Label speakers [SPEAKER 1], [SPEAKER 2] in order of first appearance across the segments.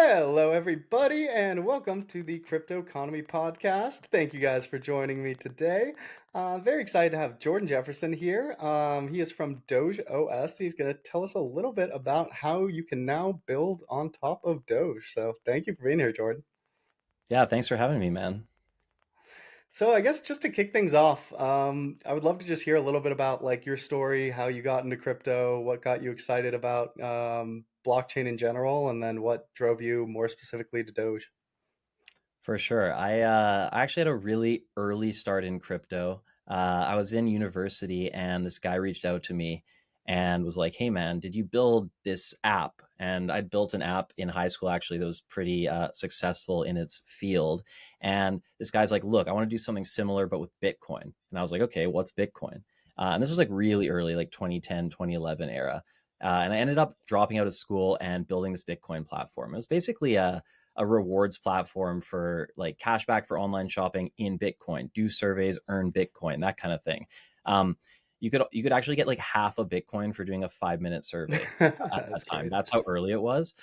[SPEAKER 1] Hello, everybody, and welcome to the Cryptoconomy Podcast. Thank you guys for joining me today. Very excited to have Jordan Jefferson here. He is from Doge OS. He's going to tell us a little bit about how you can now build on top of Doge. So, thank you for being here, Jordan.
[SPEAKER 2] Yeah, thanks for having me, man.
[SPEAKER 1] So, I guess just to kick things off, I would love to just hear a little bit about like your story, how you got into crypto, what got you excited about blockchain in general, and then what drove you more specifically to Doge.
[SPEAKER 2] For sure. I actually had a really early start in crypto. I was in university and this guy reached out to me and was like, "Hey man, did you build this app?" And I'd built an app in high school actually that was pretty successful in its field. And this guy's like, "Look, I want to do something similar but with Bitcoin." And I was like, "Okay, what's Bitcoin?" And this was like really early, like 2010, 2011 era. And I ended up dropping out of school and building this Bitcoin platform. It was basically a rewards platform for like cashback for online shopping in Bitcoin, do surveys, earn Bitcoin, that kind of thing. Um, you could actually get like half a Bitcoin for doing a 5 minute survey at that
[SPEAKER 1] That's
[SPEAKER 2] time.
[SPEAKER 1] great.
[SPEAKER 2] That's how early it was,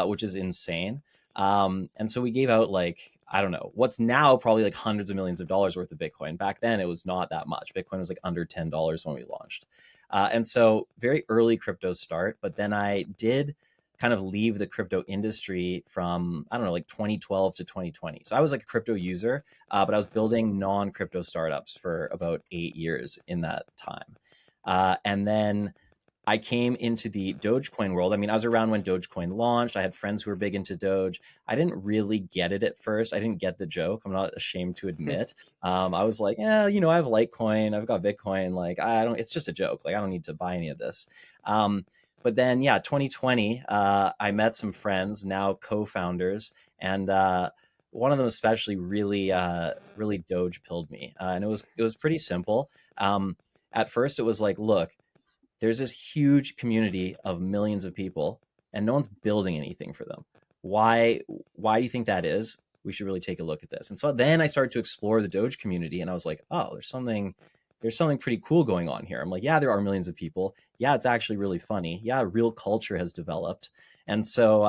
[SPEAKER 2] which is insane. And so we gave out like I don't know what's now probably like hundreds of millions of dollars worth of Bitcoin. Back then, it was not that much. Bitcoin was like under $10 when we launched, and so very early crypto start. But then I did kind of leave the crypto industry from I don't know like 2012 to 2020. So I was like a crypto user, but I was building non-crypto startups for about 8 years in that time, and then I came into the Dogecoin world. I mean, I was around when Dogecoin launched. I had friends who were big into Doge. I didn't really get it at first. I didn't get the joke. I'm not ashamed to admit. I was like, yeah, I have Litecoin, I've got Bitcoin. Like, I don't. It's just a joke. Like, I don't need to buy any of this. Um, but then, yeah, 2020, I met some friends, now co-founders, and one of them especially really Doge pilled me, and it was pretty simple. At first, it was like, look, there's this huge community of millions of people and no one's building anything for them. Why do you think that is? We should really take a look at this. And so then I started to explore the Doge community and I was like, oh, there's something pretty cool going on here. I'm like, yeah, there are millions of people. Yeah, it's actually really funny. Yeah, real culture has developed. And so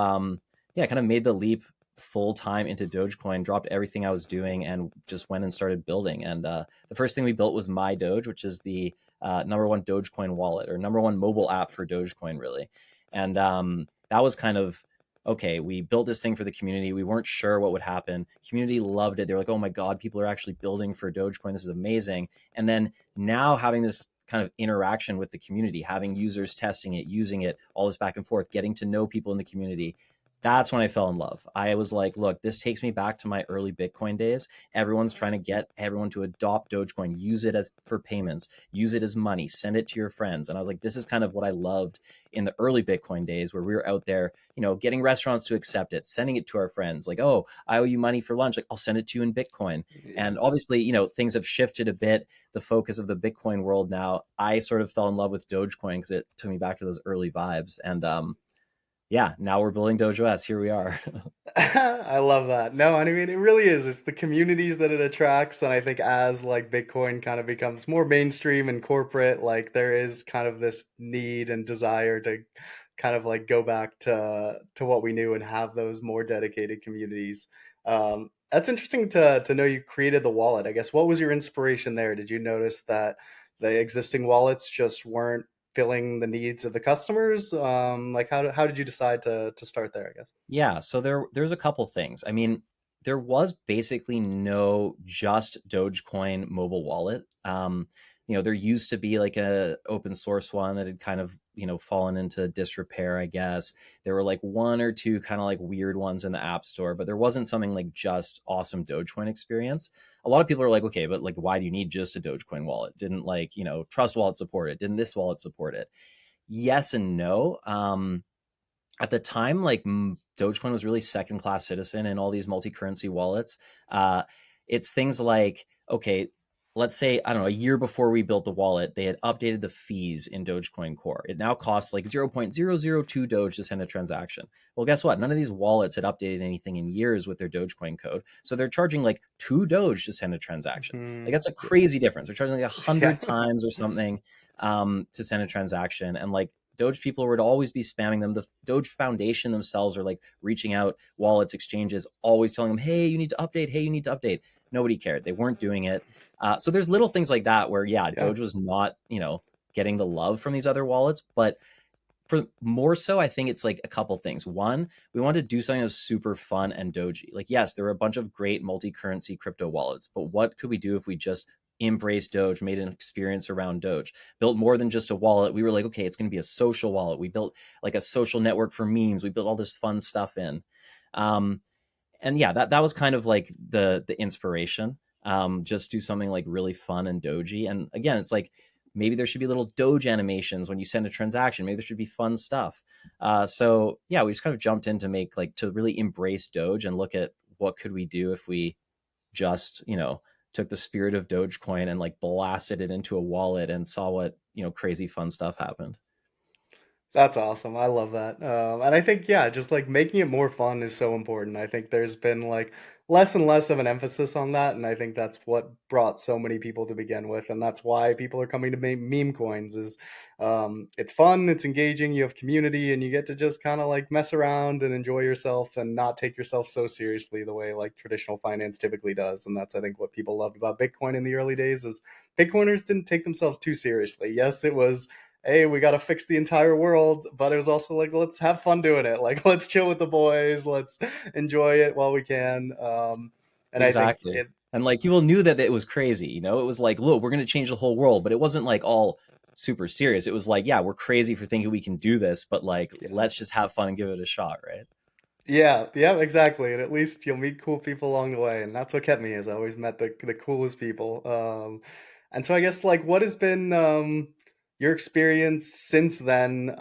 [SPEAKER 2] yeah, kind of made the leap full time into Dogecoin, dropped everything I was doing and just went and started building. And the first thing we built was MyDoge, which is the number one Dogecoin wallet or number one mobile app for Dogecoin, really. And that was kind of okay. We built this thing for the community. We weren't sure what would happen. Community loved it. They were like, "Oh my god, people are actually building for Dogecoin. This is amazing." And then now having this kind of interaction with the community, having users testing it, using it, all this back and forth, getting to know people in the community, that's when I fell in love. I was like, look, this takes me back to my early Bitcoin days. Everyone's trying to get everyone to adopt Dogecoin, use it as for payments, use it as money, send it to your friends. And I was like, this is kind of what I loved in the early Bitcoin days where we were out there, getting restaurants to accept it, sending it to our friends. Like, oh, I owe you money for lunch. Like, I'll send it to you in Bitcoin. And
[SPEAKER 1] Yes.
[SPEAKER 2] obviously, things have shifted a bit. The focus of the Bitcoin world now, I sort of fell in love with Dogecoin because it took me back to those early vibes. And yeah, now we're building DogeOS. Here we are.
[SPEAKER 1] I love that. No, I mean it really is. It's the communities that it attracts, and I think as like Bitcoin kind of becomes more mainstream and corporate, like there is kind of this need and desire to kind of like go back to what we knew and have those more dedicated communities. That's interesting to know you created the wallet. I guess what was your inspiration there? Did you notice that the existing wallets just weren't filling the needs of the customers? Like how did you decide to start there, I guess?
[SPEAKER 2] Yeah, so there's a couple things. I mean, there was basically no just Dogecoin mobile wallet. There used to be like a open source one that had kind of, fallen into disrepair, I guess. There were like one or two kind of like weird ones in the App Store, but there wasn't something like just awesome Dogecoin experience. A lot of people are like, okay, but like why do you need just a Dogecoin wallet? Didn't like, Trust Wallet support it? Didn't this wallet support it? Yes and no. At the time, like Dogecoin was really second class citizen in all these multi currency wallets. Uh, it's things like, okay, let's say, I don't know, a year before we built the wallet, they had updated the fees in Dogecoin Core. It now costs like 0.002 Doge to send a transaction. Well, guess what? None of these wallets had updated anything in years with their Dogecoin code. So they're charging like 2 Doge to send a transaction. Like
[SPEAKER 1] Mhm.
[SPEAKER 2] that's a crazy difference. They're charging like a
[SPEAKER 1] Yeah.
[SPEAKER 2] hundred times or something to send a transaction. And like Doge people would always be spamming them. The Doge Foundation themselves are like reaching out, wallets, exchanges, always telling them, hey, you need to update. Hey, you need to update. Nobody cared. They weren't doing it. So there's little things like that where, yeah,
[SPEAKER 1] Yeah.
[SPEAKER 2] Doge was not, getting the love from these other wallets. But for more so, I think it's like a couple things. One, we wanted to do something that was super fun and doji. Like, yes, there were a bunch of great multi-currency crypto wallets, but what could we do if we just embraced Doge, made an experience around Doge, built more than just a wallet? We were like, okay, it's going to be a social wallet. We built like a social network for memes. We built all this fun stuff in. And yeah, that was kind of like the inspiration. Just do something like really fun and doji. And again, it's like, maybe there should be little Doge animations when you send a transaction. Maybe there should be fun stuff. So yeah, we just kind of jumped in to make like, to really embrace Doge and look at what could we do if we just, took the spirit of Dogecoin and like blasted it into a wallet and saw what, crazy fun stuff happened.
[SPEAKER 1] That's awesome. I love that. And I think, yeah, just like making it more fun is so important. I think there's been like less and less of an emphasis on that. And I think that's what brought so many people to begin with. And that's why people are coming to meme coins is it's fun, it's engaging, you have community, and you get to just kind of like mess around and enjoy yourself and not take yourself so seriously the way like traditional finance typically does. And that's, I think, what people loved about Bitcoin in the early days is Bitcoiners didn't take themselves too seriously. Yes, it was, hey, we got to fix the entire world, but it was also like, let's have fun doing it. Like, let's chill with the boys, let's enjoy it while we can. And I think
[SPEAKER 2] Exactly.
[SPEAKER 1] it,
[SPEAKER 2] And like people knew that it was crazy, it was like, look, we're going to change the whole world, but it wasn't like all super serious. It was like, yeah, we're crazy for thinking we can do this, but like,
[SPEAKER 1] yeah,
[SPEAKER 2] let's just have fun and give it a shot. Right.
[SPEAKER 1] yeah, exactly. And at least you'll meet cool people along the way, and that's what kept me. Is I always met the coolest people. And so I guess like, what has been your experience since then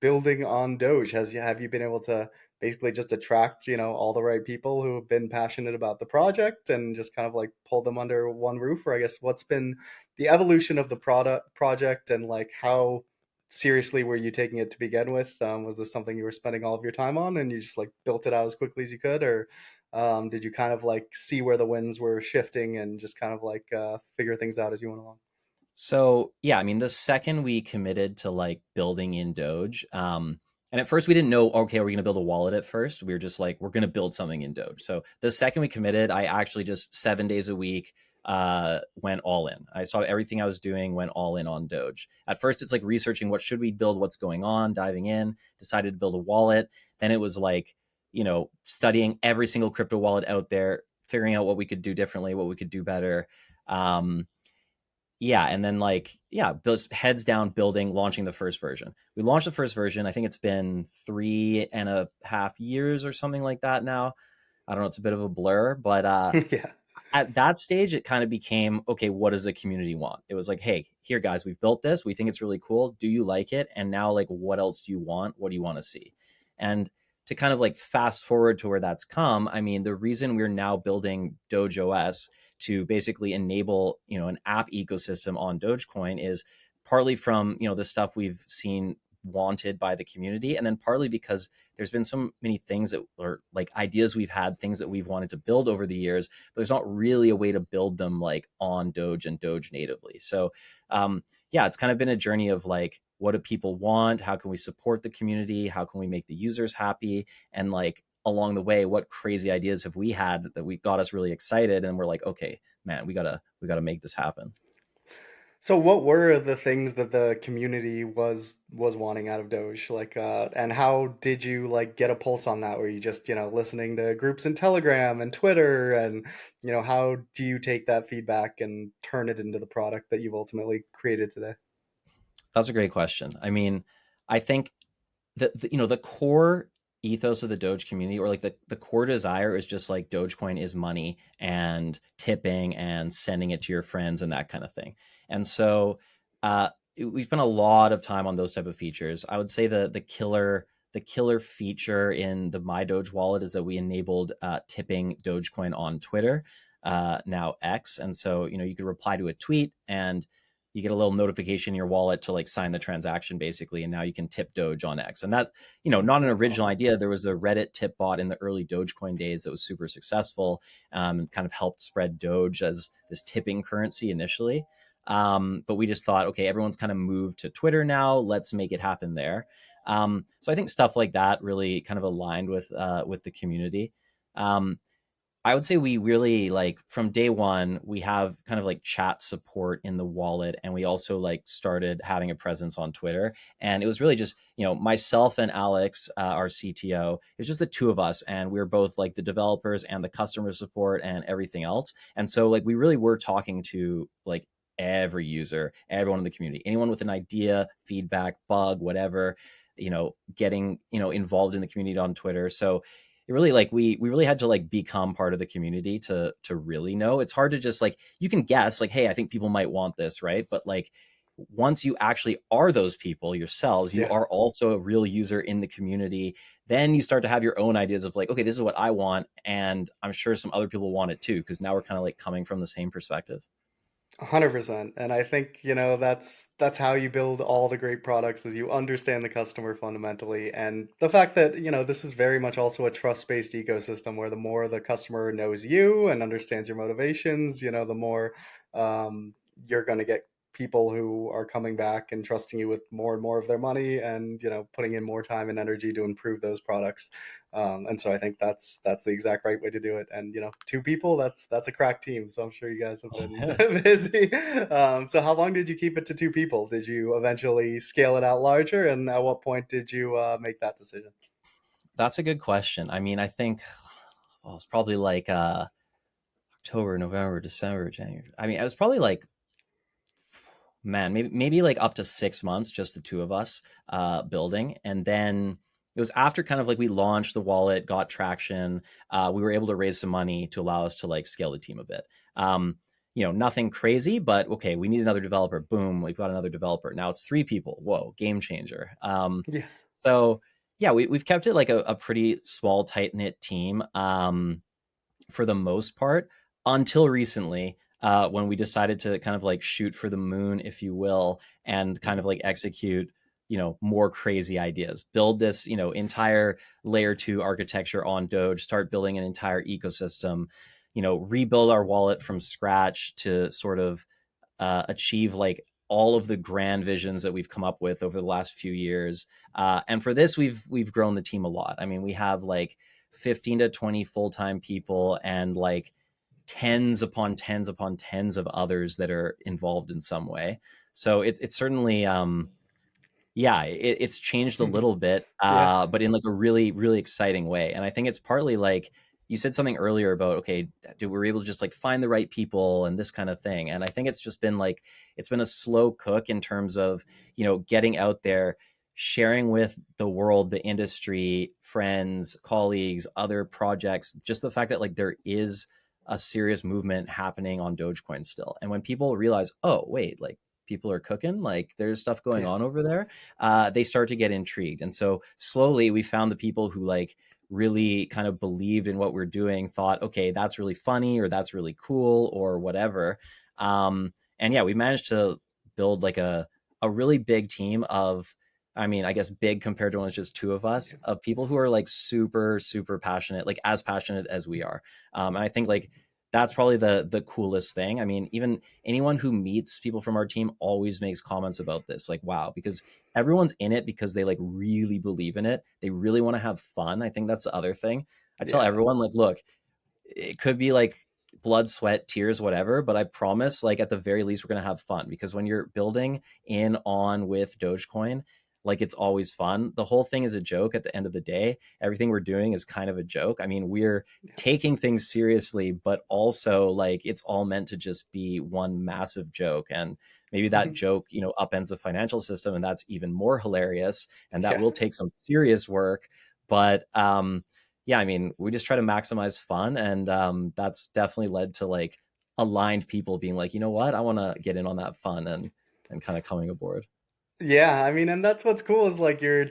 [SPEAKER 1] building on Doge? Have you been able to basically just attract all the right people who have been passionate about the project and just kind of like pull them under one roof? Or I guess what's been the evolution of the product project and like how seriously were you taking it to begin with? Was this something you were spending all of your time on and you just like built it out as quickly as you could, or did you kind of like see where the winds were shifting and just kind of like figure things out as you went along?
[SPEAKER 2] So yeah, I mean, the second we committed to like building in Doge, and at first we didn't know, okay, we're going to build a wallet at first. We were just like, we're going to build something in Doge. So the second we committed, I actually just 7 days a week went all in. I saw everything I was doing, went all in on Doge. At first, it's like researching what should we build, what's going on, diving in, decided to build a wallet. Then it was like, studying every single crypto wallet out there, figuring out what we could do differently, what we could do better. Yeah, and then like, yeah, heads down building, launching the first version. We launched the first version. I think it's been 3.5 years or something like that now. I don't know, it's a bit of a blur, but
[SPEAKER 1] Yeah.
[SPEAKER 2] at that stage it kind of became, okay, what does the community want? It was like, hey, here guys, we've built this, we think it's really cool, do you like it? And now like, what else do you want? What do you want to see? And to kind of like fast forward to where that's come, I mean, the reason we're now building DogeOS to basically enable, an app ecosystem on Dogecoin is partly from, the stuff we've seen wanted by the community, and then partly because there's been so many things that are like ideas we've had, things that we've wanted to build over the years, but there's not really a way to build them like on Doge and Doge natively. So yeah, it's kind of been a journey of like, what do people want? How can we support the community? How can we make the users happy? And like along the way, what crazy ideas have we had that we got us really excited? And we're like, okay, man, we gotta make this happen.
[SPEAKER 1] So what were the things that the community was wanting out of Doge? Like and how did you like get a pulse on that? Were you just, listening to groups in Telegram and Twitter and how do you take that feedback and turn it into the product that you've ultimately created today?
[SPEAKER 2] That's a great question. I mean, I think the core ethos of the Doge community, or like the core desire, is just like Dogecoin is money and tipping and sending it to your friends and that kind of thing. And so we spent a lot of time on those type of features. I would say the killer feature in the MyDoge wallet is that we enabled tipping Dogecoin on Twitter, now X. And so, you could reply to a tweet and you get a little notification in your wallet to like sign the transaction basically. And now you can tip Doge on X. And that, not an
[SPEAKER 1] That's
[SPEAKER 2] original
[SPEAKER 1] awesome.
[SPEAKER 2] idea. There was a Reddit tip bot in the early Dogecoin days that was super successful, and kind of helped spread Doge as this tipping currency initially. But we just thought, okay, everyone's kind of moved to Twitter now. Let's make it happen there. So I think stuff like that really kind of aligned with the community. Um, I would say we really like from day one, we have kind of like chat support in the wallet. And we also like started having a presence on Twitter. And it was really just, myself and Alex, our CTO, it was just the two of us. And we were both like the developers and the customer support and everything else. And so like we really were talking to like every user, everyone in the community, anyone with an idea, feedback, bug, whatever, getting, involved in the community on Twitter. So it really like we really had to like become part of the community to really know. It's hard to just like you can guess like, hey, I think people might want this, right? But like once you actually are those people yourselves, you
[SPEAKER 1] Yeah.
[SPEAKER 2] are also a real user in the community, then you start to have your own ideas of like, okay, this is what I want, and I'm sure some other people want it too, because now we're kind of like coming from the same perspective.
[SPEAKER 1] 100%. And I think, that's how you build all the great products is you understand the customer fundamentally. And the fact that, this is very much also a trust-based ecosystem where the more the customer knows you and understands your motivations, the more you're going to get people who are coming back and trusting you with more and more of their money and, putting in more time and energy to improve those products. And so I think that's the exact right way to do it. And two people, that's a crack team. So I'm sure you guys have been busy. So how long did you keep it to two people? Did you eventually scale it out larger? And at what point did you make that decision?
[SPEAKER 2] That's a good question. I mean, I think it's probably like October, November, December, January. I mean, it was probably like, man, maybe like up to 6 months, just the two of us building. And then it was after kind of like we launched the wallet, got traction. We were able to raise some money to allow us to like scale the team a bit. Nothing crazy, but okay, we need another developer. Boom, we've got another developer. Now it's three people. Whoa, game changer.
[SPEAKER 1] Yeah.
[SPEAKER 2] So yeah, we've kept it like a pretty small, tight knit team. For the most part until recently, when we decided to kind of like shoot for the moon, if you will, and kind of like execute more crazy ideas, build this entire layer 2 architecture on Doge, start building an entire ecosystem, rebuild our wallet from scratch to sort of achieve like all of the grand visions that we've come up with over the last few years. And for this, we've grown the team a lot. I mean, we have like 15 to 20 full-time people and like tens upon tens upon tens of others that are involved in some way. So it's certainly yeah, it's changed a little bit,
[SPEAKER 1] Yeah.
[SPEAKER 2] but in like a really, really exciting way. And I think it's partly like you said something earlier about, okay, we're able to just like find the right people and this kind of thing. And I think it's just been like, it's been a slow cook in terms of, getting out there, sharing with the world, the industry, friends, colleagues, other projects, just the fact that like there is a serious movement happening on Dogecoin still. And when people realize, oh, wait, like people are cooking, like there's stuff going
[SPEAKER 1] Yeah.
[SPEAKER 2] on over there, they start to get intrigued. And so slowly we found the people who like really kind of believed in what we're doing, thought, okay, that's really funny or that's really cool or whatever. And yeah, we managed to build like a really big team of, I mean, I guess big compared to when it's just two of us, of people who are like super, super passionate, like as passionate as we are. And I think like that's probably the coolest thing. I mean, even anyone who meets people from our team always makes comments about this, like, wow, because everyone's in it because they like really believe in it. They really want to have fun. I think that's the other thing. I tell
[SPEAKER 1] Yeah.
[SPEAKER 2] everyone, like, look, it could be like blood, sweat, tears, whatever, but I promise, like, at the very least, we're going to have fun because when you're building in on with Dogecoin, like it's always fun. The whole thing is a joke at the end of the day. Everything we're doing is kind of a joke. I mean, we're taking things seriously, but also like it's all meant to just be one massive joke. And maybe that joke, upends the financial system, and that's even more hilarious. And that
[SPEAKER 1] Yeah.
[SPEAKER 2] will take some serious work. But yeah, I mean, we just try to maximize fun, and that's definitely led to like aligned people being like, you know what, I want to get in on that fun and kind of coming aboard.
[SPEAKER 1] Yeah, I mean, and that's what's cool is like you're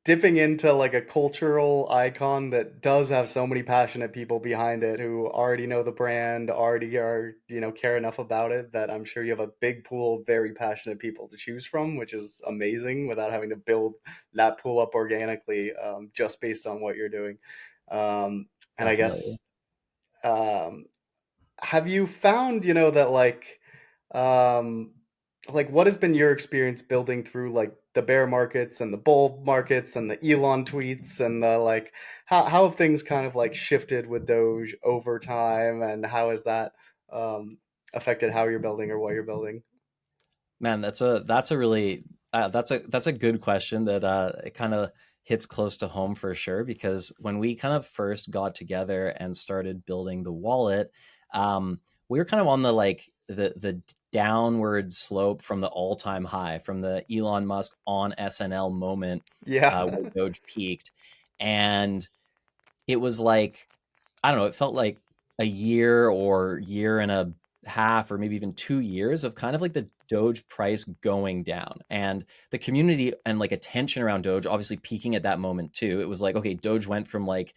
[SPEAKER 1] dipping into like a cultural icon that does have so many passionate people behind it who already know the brand, already are, care enough about it that I'm sure you have a big pool of very passionate people to choose from, which is amazing without having to build that pool up organically, just based on what you're doing. And I
[SPEAKER 2] Definitely.
[SPEAKER 1] guess, um, have you found, that like, Um, like what has been your experience building through like the bear markets and the bull markets and the Elon tweets and the like how have things kind of like shifted with Doge over time, and how has that um affected how you're building or what you're building?
[SPEAKER 2] Man, that's a really that's a good question that it kind of hits close to home for sure, because when we kind of first got together and started building the wallet, we were kind of on the like the downward slope from the all-time high, from the Elon Musk on SNL moment,
[SPEAKER 1] Yeah.
[SPEAKER 2] where Doge peaked. And it was like, I don't know, it felt like a year or year and a half or maybe even 2 years of kind of like the Doge price going down, and the community and like attention around Doge obviously peaking at that moment too. It was like, okay, Doge went from like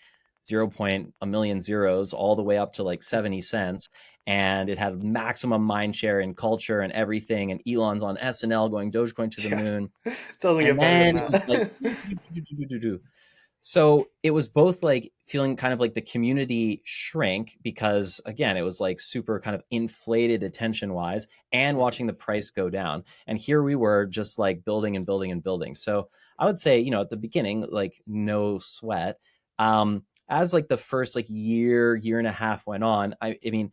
[SPEAKER 2] 0 point a million zeros all the way up to like 70 cents, and it had maximum mind share and culture and everything, and Elon's on SNL going Dogecoin to the
[SPEAKER 1] Yeah.
[SPEAKER 2] moon.
[SPEAKER 1] Doesn't
[SPEAKER 2] And
[SPEAKER 1] get better than
[SPEAKER 2] then it was like
[SPEAKER 1] that.
[SPEAKER 2] so it was both like feeling kind of like the community shrink, because again, it was like super kind of inflated attention wise, and watching the price go down. And here we were just like building and building and building. So I would say, at the beginning, like no sweat. As like the first like year and a half went on, I mean,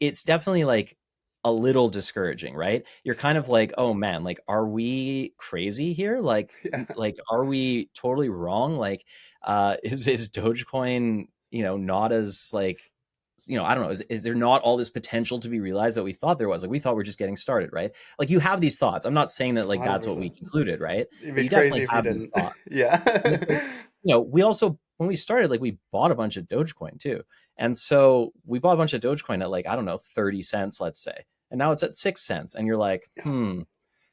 [SPEAKER 2] it's definitely like a little discouraging, right? You're kind of like, oh man, like, are we crazy here?
[SPEAKER 1] Yeah.
[SPEAKER 2] Like, are we totally wrong? Like, is Dogecoin, not as like, I don't know, is there not all this potential to be realized that we thought there was? Like, we thought we're just getting started, right? Like, you have these thoughts. I'm not saying that like that's what we
[SPEAKER 1] 100%.
[SPEAKER 2] concluded, right?
[SPEAKER 1] You'd
[SPEAKER 2] But
[SPEAKER 1] be
[SPEAKER 2] you
[SPEAKER 1] crazy
[SPEAKER 2] definitely
[SPEAKER 1] if you
[SPEAKER 2] have these
[SPEAKER 1] didn't.
[SPEAKER 2] thoughts.
[SPEAKER 1] Yeah.
[SPEAKER 2] And it's like, we also, when we started, like, we bought a bunch of Dogecoin too. And so we bought a bunch of Dogecoin at like, I don't know, 30 cents, let's say. And now it's at 6 cents. And you're like,
[SPEAKER 1] Yeah.
[SPEAKER 2] hmm.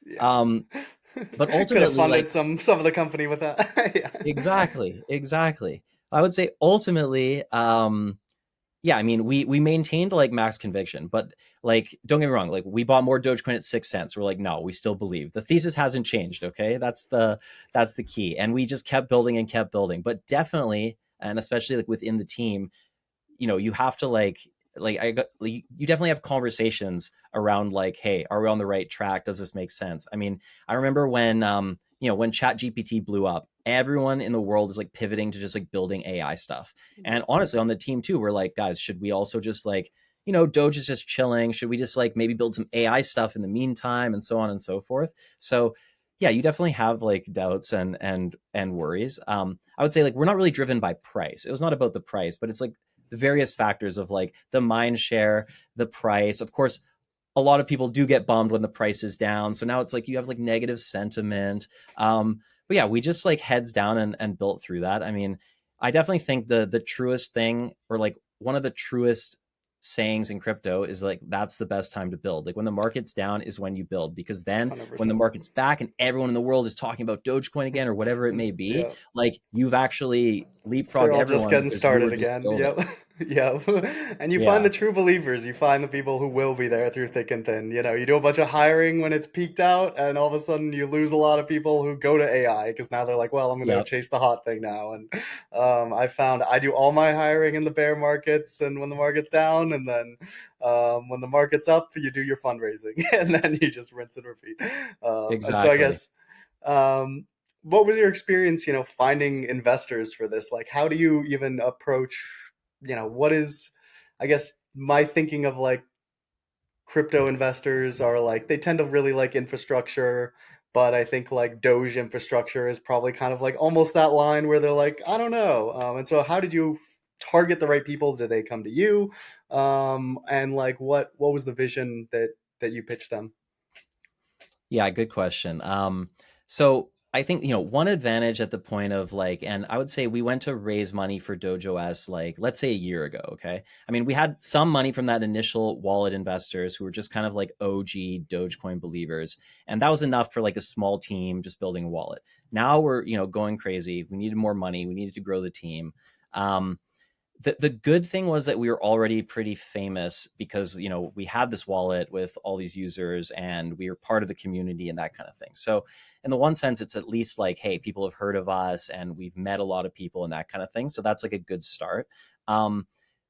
[SPEAKER 1] Yeah.
[SPEAKER 2] Um, but
[SPEAKER 1] Could have
[SPEAKER 2] ultimately,
[SPEAKER 1] funded
[SPEAKER 2] like,
[SPEAKER 1] some of the company with that. Yeah.
[SPEAKER 2] exactly. I would say ultimately, yeah, I mean, we maintained like max conviction, but like, don't get me wrong, like, we bought more Dogecoin at 6 cents. We're like, no, we still believe the thesis hasn't changed. Okay, that's the key, and we just kept building and kept building. But definitely, and especially like within the team, you have to like I got like, you definitely have conversations around like, hey, are we on the right track? Does this make sense? I mean, I remember when when Chat GPT blew up, everyone in the world is like pivoting to just like building AI stuff. And honestly, on the team too, we're like, guys, should we also just like, Doge is just chilling, should we just like maybe build some AI stuff in the meantime, and so on and so forth. So yeah, you definitely have like doubts and worries. I would say like we're not really driven by price. It was not about the price, but it's like the various factors of like the mind share, the price. Of course, a lot of people do get bummed when the price is down. So now it's like you have like negative sentiment. But yeah, we just like heads down and built through that. I mean, I definitely think the truest thing, or like one of the truest sayings in crypto, is like, that's the best time to build. Like, when the market's down is when you build, because then when the
[SPEAKER 1] 100%.
[SPEAKER 2] market's back and everyone in the world is talking about Dogecoin again or whatever it may be,
[SPEAKER 1] Yeah.
[SPEAKER 2] like, you've actually
[SPEAKER 1] They're
[SPEAKER 2] leapfrogged
[SPEAKER 1] all just
[SPEAKER 2] everyone
[SPEAKER 1] getting
[SPEAKER 2] because you were
[SPEAKER 1] started
[SPEAKER 2] just
[SPEAKER 1] again.
[SPEAKER 2] building.
[SPEAKER 1] Yep. Yep. And you find
[SPEAKER 2] Yeah.
[SPEAKER 1] the true believers. You find the people who will be there through thick and thin. You do a bunch of hiring when it's peaked out, and all of a sudden you lose a lot of people who go to AI because now they're like, well, I'm going to
[SPEAKER 2] Yep.
[SPEAKER 1] chase the hot thing now. And I found I do all my hiring in the bear markets and when the market's down, and then when the market's up, you do your fundraising, and then you just rinse and repeat. And so I
[SPEAKER 2] Exactly.
[SPEAKER 1] guess. Um, what was your experience, finding investors for this? Like, how do you even approach, what is, I guess, my thinking of like crypto investors are like, they tend to really like infrastructure, but I think like Doge infrastructure is probably kind of like almost that line where they're like, I don't know. And so how did you target the right people? Did they come to you? And like, what was the vision that you pitched them?
[SPEAKER 2] Yeah, good question. So I think, one advantage at the point of like, and I would say we went to raise money for DogeOS like, let's say a year ago. Okay. I mean, we had some money from that initial wallet investors who were just kind of like OG Dogecoin believers. And that was enough for like a small team just building a wallet. Now we're, going crazy. We needed more money. We needed to grow the team. Um, the good thing was that we were already pretty famous, because we had this wallet with all these users and we were part of the community and that kind of thing. So in the one sense, it's at least like, hey, people have heard of us and we've met a lot of people and that kind of thing. So that's like a good start. um,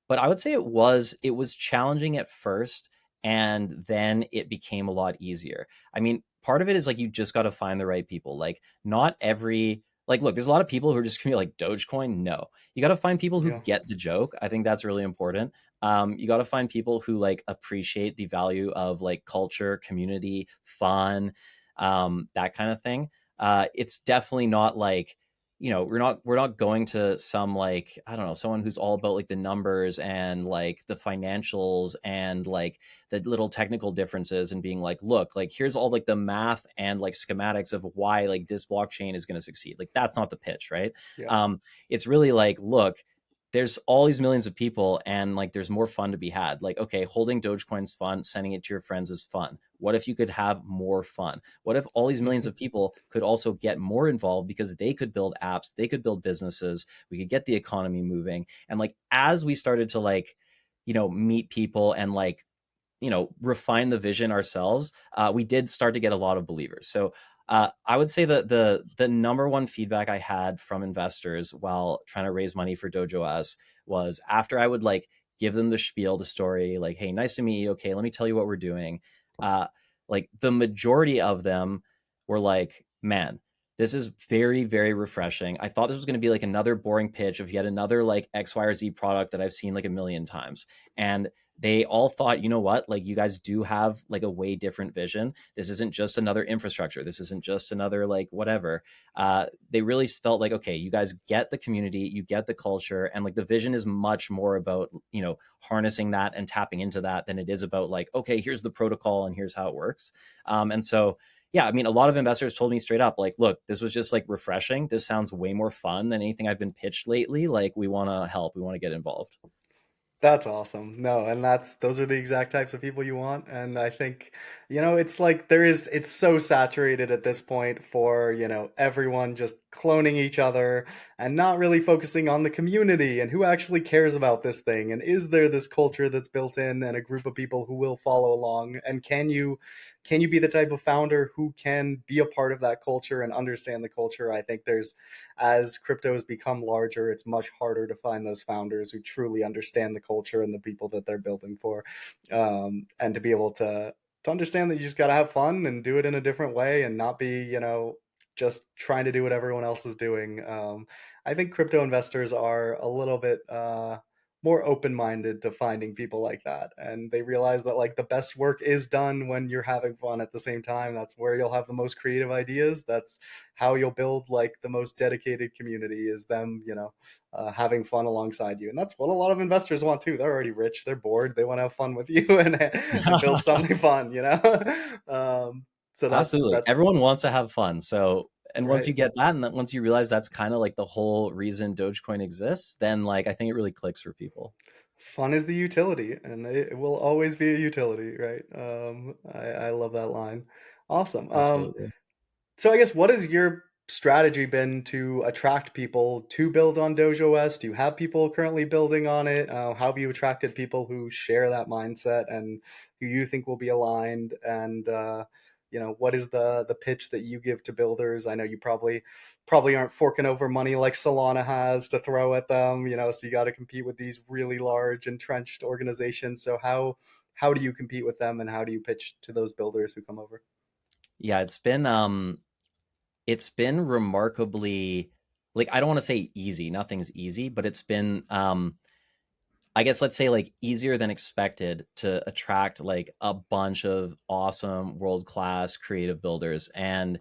[SPEAKER 2] but I would say it was challenging at first. and then it became a lot easier. I mean, part of it is like you just got to find the right people. Like not every like look, there's a lot of people who are just gonna be like Dogecoin. No, you got to find people who
[SPEAKER 1] Yeah.
[SPEAKER 2] get the joke. I think that's really important. You got to find people who like appreciate the value of like culture, community, fun, that kind of thing. It's definitely not like, we're not going to some, like, I don't know, someone who's all about like the numbers and like the financials and like the little technical differences and being like, look, like here's all like the math and like schematics of why like this blockchain is going to succeed. Like that's not the pitch, right?
[SPEAKER 1] Yeah.
[SPEAKER 2] It's really like, look, there's all these millions of people and like there's more fun to be had. Like, okay, holding Dogecoin's fun, sending it to your friends is fun. What if you could have more fun? What if all these millions of people could also get more involved because they could build apps, they could build businesses, we could get the economy moving. And like as we started to like, meet people and like, refine the vision ourselves, we did start to get a lot of believers. So I would say that the number one feedback I had from investors while trying to raise money for DogeOS was after I would like give them the spiel, the story, like, hey, nice to meet you. Okay, let me tell you what we're doing. Like the majority of them were like, man, this is very, very refreshing. I thought this was going to be like another boring pitch of yet another like X, Y, or Z product that I've seen like a million times. And they all thought, you know what, like you guys do have like a way different vision. This isn't just another infrastructure. This isn't just another like whatever. They really felt like, okay, you guys get the community, you get the culture, and like the vision is much more about, harnessing that and tapping into that than it is about like, okay, here's the protocol and here's how it works. And so, yeah, I mean, a lot of investors told me straight up, like, look, this was just like refreshing. This sounds way more fun than anything I've been pitched lately. Like, we want to help, we want to get involved.
[SPEAKER 1] That's awesome. No, and those are the exact types of people you want. And I think, it's like it's so saturated at this point for, everyone just cloning each other and not really focusing on the community and who actually cares about this thing. And is there this culture that's built in and a group of people who will follow along? And can you be the type of founder who can be a part of that culture and understand the culture? I think as crypto has become larger, it's much harder to find those founders who truly understand the culture and the people that they're building for, and to be able to understand that you just got to have fun and do it in a different way and not be, just trying to do what everyone else is doing. I think crypto investors are a little bit more open-minded to finding people like that, and they realize that like the best work is done when you're having fun at the same time. That's where you'll have the most creative ideas. That's how you'll build like the most dedicated community, is them, having fun alongside you. And that's what a lot of investors want too. They're already rich, they're bored, they want to have fun with you and build something fun, so
[SPEAKER 2] Absolutely.
[SPEAKER 1] that
[SPEAKER 2] Everyone wants to have fun. So, and once
[SPEAKER 1] right.
[SPEAKER 2] you get that, and then once you realize that's kind of like the whole reason Dogecoin exists, then like I think it really clicks for people.
[SPEAKER 1] Fun is the utility, and it will always be a utility, right? I love that line. Awesome.
[SPEAKER 2] Absolutely.
[SPEAKER 1] So I guess what has your strategy been to attract people to build on DogeOS? Do you have people currently building on it? How have you attracted people who share that mindset and who you think will be aligned? And what is the pitch that you give to builders? I know you probably aren't forking over money like Solana has to throw at them, so you got to compete with these really large entrenched organizations. So how do you compete with them, and how do you pitch to those builders who come over?
[SPEAKER 2] Yeah, it's been remarkably, like, I don't want to say easy, nothing's easy, but it's been I guess let's say like easier than expected to attract like a bunch of awesome world-class creative builders. And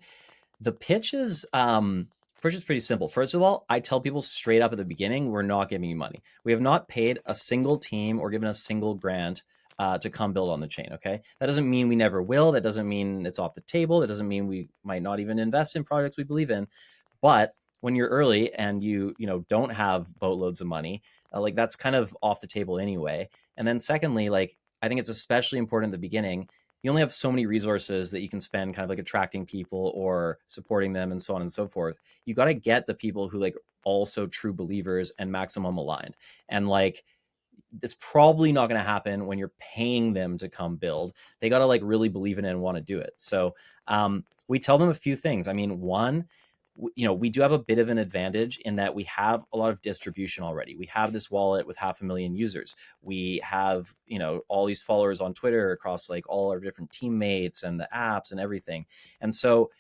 [SPEAKER 2] the pitch is pretty simple. First of all, I tell people straight up at the beginning, we're not giving you money. We have not paid a single team or given a single grant to come build on the chain. Okay, that doesn't mean we never will. That doesn't mean it's off the table. That doesn't mean we might not even invest in projects we believe in. But when you're early and you don't have boatloads of money, like that's kind of off the table anyway. And then secondly, like I think it's especially important at the beginning. You only have so many resources that you can spend kind of like attracting people or supporting them and so on and so forth. You got to get the people who like also true believers and maximum aligned. And like it's probably not going to happen when you're paying them to come build. They got to like really believe in it and want to do it. So we tell them a few things. I mean, one, we do have a bit of an advantage in that we have a lot of distribution already. We have this wallet with 500,000 users. We have, all these followers on Twitter across like all our different teammates and the apps and everything. And so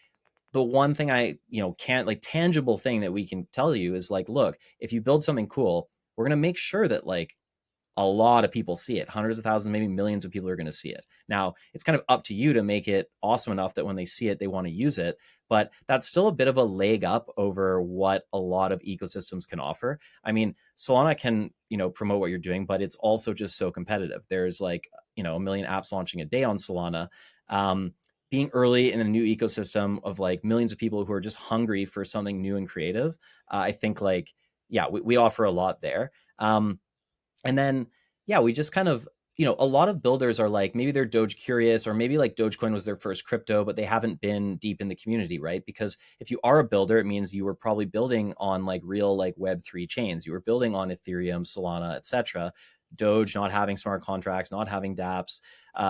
[SPEAKER 2] the one thing I, can't like tangible thing that we can tell you is like, look, if you build something cool, we're going to make sure that like a lot of people see it. Hundreds of thousands, maybe millions of people are going to see it. Now, it's kind of up to you to make it awesome enough that when they see it, they want to use it. But that's still a bit of a leg up over what a lot of ecosystems can offer. I mean, Solana can, promote what you're doing, but it's also just so competitive. There's like, a million apps launching a day on Solana. Being early in a new ecosystem of like millions of people who are just hungry for something new and creative, I think like, yeah, we offer a lot there. And then, yeah, we just kind of, a lot of builders are like, maybe they're Doge curious, or maybe like Dogecoin was their first crypto, but they haven't been deep in the community, right? Because if you are a builder, it means you were probably building on like real like Web3 chains. You were building on Ethereum, Solana, etc. Doge not having smart contracts, not having dApps.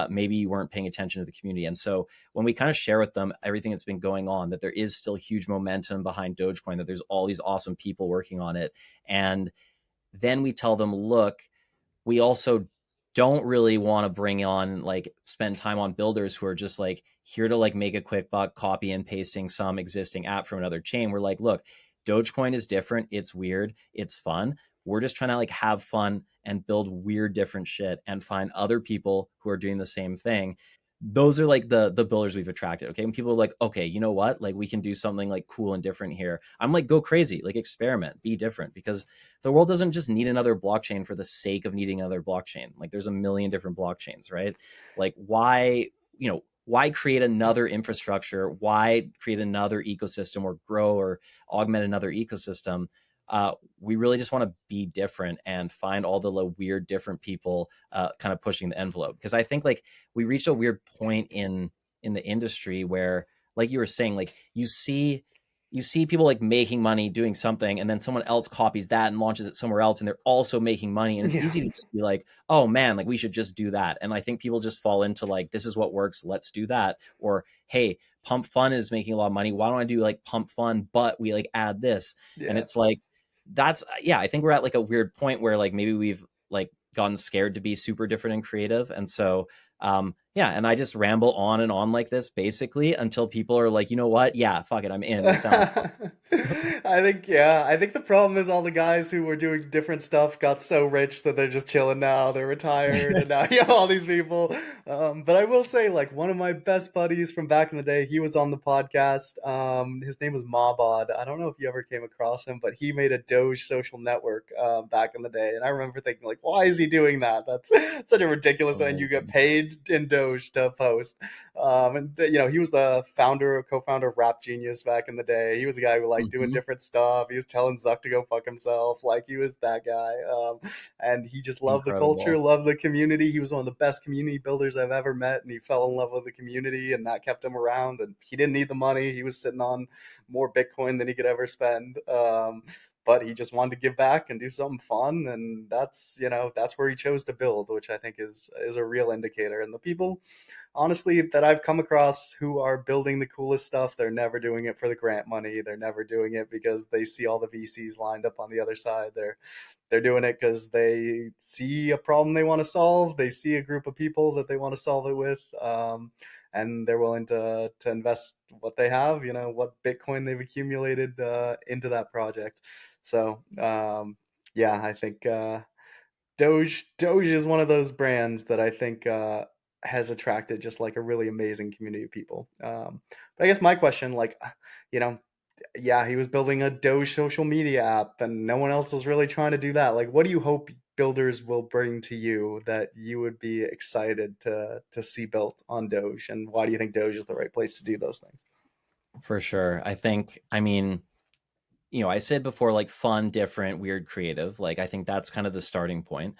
[SPEAKER 2] Maybe you weren't paying attention to the community. And so when we kind of share with them everything that's been going on, that there is still huge momentum behind Dogecoin, that there's all these awesome people working on it. And then we tell them, look, we also don't really want to bring on like spend time on builders who are just like here to like make a quick buck copy and pasting some existing app from another chain. We're like, look, Dogecoin is different. It's weird. It's fun. We're just trying to like have fun and build weird different shit and find other people who are doing the same thing. Those are like the builders we've attracted. Okay. And people are like, okay, you know what? Like we can do something like cool and different here. I'm like, go crazy, like experiment, be different, because the world doesn't just need another blockchain for the sake of needing another blockchain. Like there's a million different blockchains, right? Like why create another infrastructure? Why create another ecosystem or grow or augment another ecosystem? We really just want to be different and find all the weird different people kind of pushing the envelope, because I think like we reached a weird point in the industry where, like you were saying, like you see people like making money doing something, and then someone else copies that and launches it somewhere else, and they're also making money, and it's
[SPEAKER 1] Yeah.
[SPEAKER 2] easy to just be like, oh man, like we should just do that. And I think people just fall into like, this is what works, let's do that. Or hey, Pump Fun is making a lot of money, why don't I do like Pump Fun, but we like add this. And
[SPEAKER 1] Yeah.
[SPEAKER 2] it's like, that's, yeah, I think we're at like a weird point where like maybe we've like gotten scared to be super different and creative. And so yeah, and I just ramble on and on like this basically until people are like, you know what, yeah, fuck it, I'm in, this sounds awesome.
[SPEAKER 1] I think the problem is all the guys who were doing different stuff got so rich that they're just chilling now. They're retired, and now you have all these people. But I will say, like, one of my best buddies from back in the day, he was on the podcast. His name was Mabod. I don't know if you ever came across him, but he made a Doge social network back in the day. And I remember thinking, like, why is he doing that? That's such a ridiculous, and you get
[SPEAKER 2] Amazing.
[SPEAKER 1] paid in Doge to post. He was the co-founder of Rap Genius back in the day. He was a guy who like doing
[SPEAKER 2] Mm-hmm.
[SPEAKER 1] different stuff. He was telling Zuck to go fuck himself. Like he was that guy. And he just loved the culture,
[SPEAKER 2] Incredible.
[SPEAKER 1] loved the community. He was one of the best community builders I've ever met, and he fell in love with the community, and that kept him around. And he didn't need the money. He was sitting on more Bitcoin than he could ever spend. But he just wanted to give back and do something fun, and that's where he chose to build, which I think is a real indicator. And the people, honestly, that I've come across who are building the coolest stuff, they're never doing it for the grant money. They're never doing it because they see all the VCs lined up on the other side. They're doing it because they see a problem they want to solve. They see a group of people that they want to solve it with, and they're willing to invest what they have, what Bitcoin they've accumulated into that project. So yeah, I think Doge is one of those brands that I think has attracted just like a really amazing community of people. But I guess my question, like, you know, yeah, he was building a Doge social media app, and no one else is really trying to do that. Like, what do you hope builders will bring to you that you would be excited to see built on Doge, and why do you think Doge is the right place to do those things?
[SPEAKER 2] For sure. I think, I mean, I said before, like fun, different, weird, creative. Like I think that's kind of the starting point.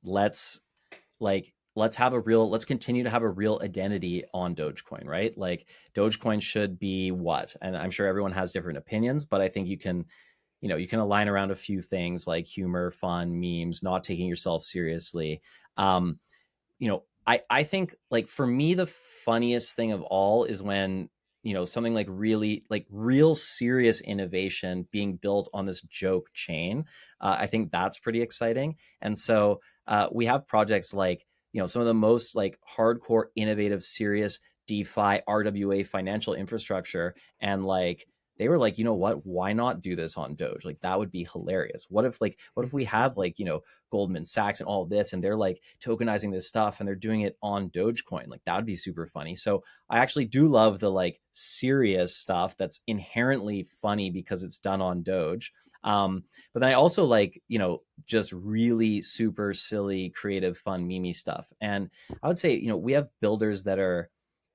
[SPEAKER 2] Let's continue to have a real identity on Dogecoin, right? Like Dogecoin should be what? And I'm sure everyone has different opinions, but I think you can align around a few things like humor, fun, memes, not taking yourself seriously. I think like for me, the funniest thing of all is when something like really like real serious innovation being built on this joke chain. I think that's pretty exciting. And so we have projects like, some of the most like hardcore innovative serious DeFi RWA financial infrastructure, and like they were like, what, why not do this on Doge? Like that would be hilarious. What if we have like, Goldman Sachs and all of this, and they're like tokenizing this stuff and they're doing it on Dogecoin? Like that would be super funny. So I actually do love the like serious stuff that's inherently funny because it's done on Doge. But then I also like, just really super silly, creative, fun, meme stuff. And I would say, we have builders that are,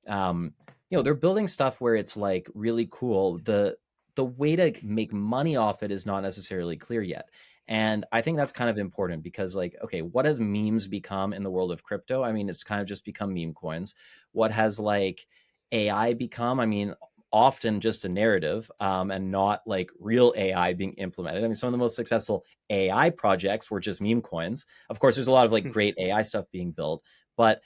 [SPEAKER 2] they're building stuff where it's like really cool. The way to make money off it is not necessarily clear yet. And I think that's kind of important because, like, okay, what has memes become in the world of crypto? I mean, it's kind of just become meme coins. What has like AI become? I mean, often just a narrative, and not like real AI being implemented. I mean, some of the most successful AI projects were just meme coins. Of course, there's a lot of like great AI stuff being built, but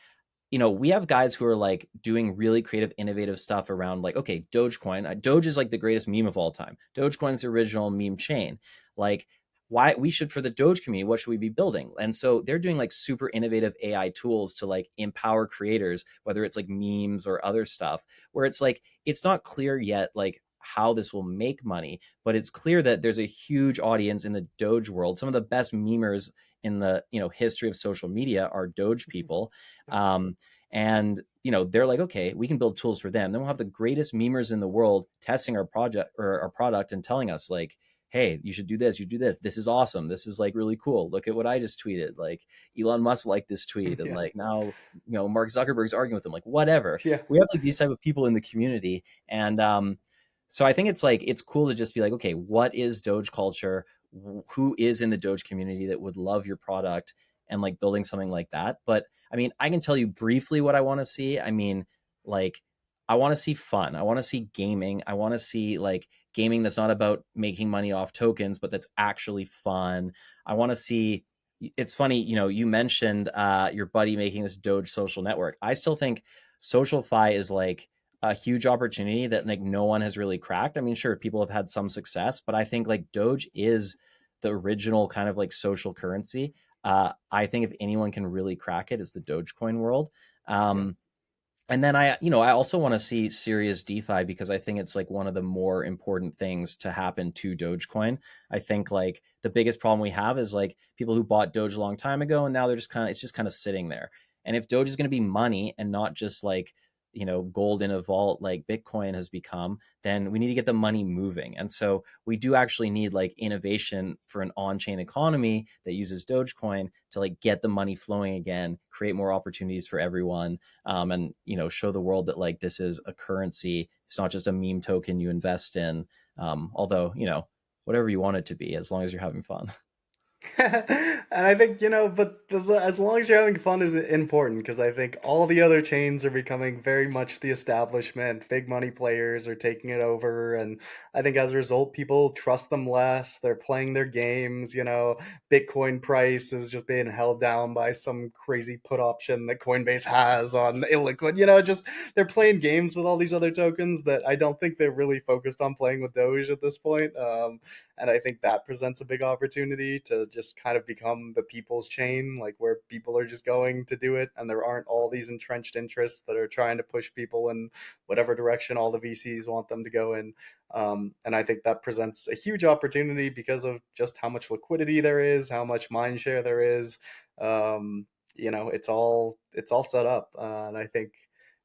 [SPEAKER 2] we have guys who are like doing really creative, innovative stuff around like, okay, Dogecoin. Doge is like the greatest meme of all time. Dogecoin's the original meme chain. Like, why we should, for the Doge community, what should we be building? And so they're doing like super innovative AI tools to like empower creators, whether it's like memes or other stuff, where it's like, it's not clear yet, like how this will make money, but it's clear that there's a huge audience in the Doge world. Some of the best memers in the history of social media are Doge people. And they're like, okay, we can build tools for them. Then we'll have the greatest memers in the world testing our project or our product and telling us like, hey, you should do this, you do this, this is awesome, this is like really cool, look at what I just tweeted, like Elon Musk liked this tweet, and
[SPEAKER 1] Yeah.
[SPEAKER 2] like now Mark Zuckerberg's arguing with him, like whatever.
[SPEAKER 1] Yeah.
[SPEAKER 2] We have like these type of people in the community. And so I think it's like, it's cool to just be like, okay, what is Doge culture? Who is in the Doge community that would love your product, and like building something like that. But I mean, I can tell you briefly what I want to see. I mean, like, I want to see fun. I want to see gaming. I want to see like gaming that's not about making money off tokens, but that's actually fun. I want to see. It's funny, you mentioned your buddy making this Doge social network. I still think SocialFi is like a huge opportunity that like no one has really cracked. I mean, sure, people have had some success, but I think like Doge is the original kind of like social currency. I think if anyone can really crack it, it's the Dogecoin world.
[SPEAKER 1] Yeah.
[SPEAKER 2] And then I also want to see serious DeFi because I think it's like one of the more important things to happen to Dogecoin. I think like the biggest problem we have is like people who bought Doge a long time ago and now they're just it's just kind of sitting there. And if Doge is going to be money and not just like, gold in a vault like Bitcoin has become, then we need to get the money moving. And so we do actually need like innovation for an on-chain economy that uses Dogecoin to like get the money flowing again, create more opportunities for everyone, and show the world that like this is a currency. It's not just a meme token you invest in. Although whatever you want it to be, as long as you're having fun.
[SPEAKER 1] And I think, but as long as you're having fun is important, because I think all the other chains are becoming very much the establishment. Big money players are taking it over. And I think as a result, people trust them less. They're playing their games. Bitcoin price is just being held down by some crazy put option that Coinbase has on illiquid. Just they're playing games with all these other tokens that I don't think they're really focused on playing with Doge at this point. And I think that presents a big opportunity to just kind of become the people's chain, like where people are just going to do it, and there aren't all these entrenched interests that are trying to push people in whatever direction all the VCs want them to go in. And I think that presents a huge opportunity because of just how much liquidity there is, how much mind share there is. It's all set up, and I think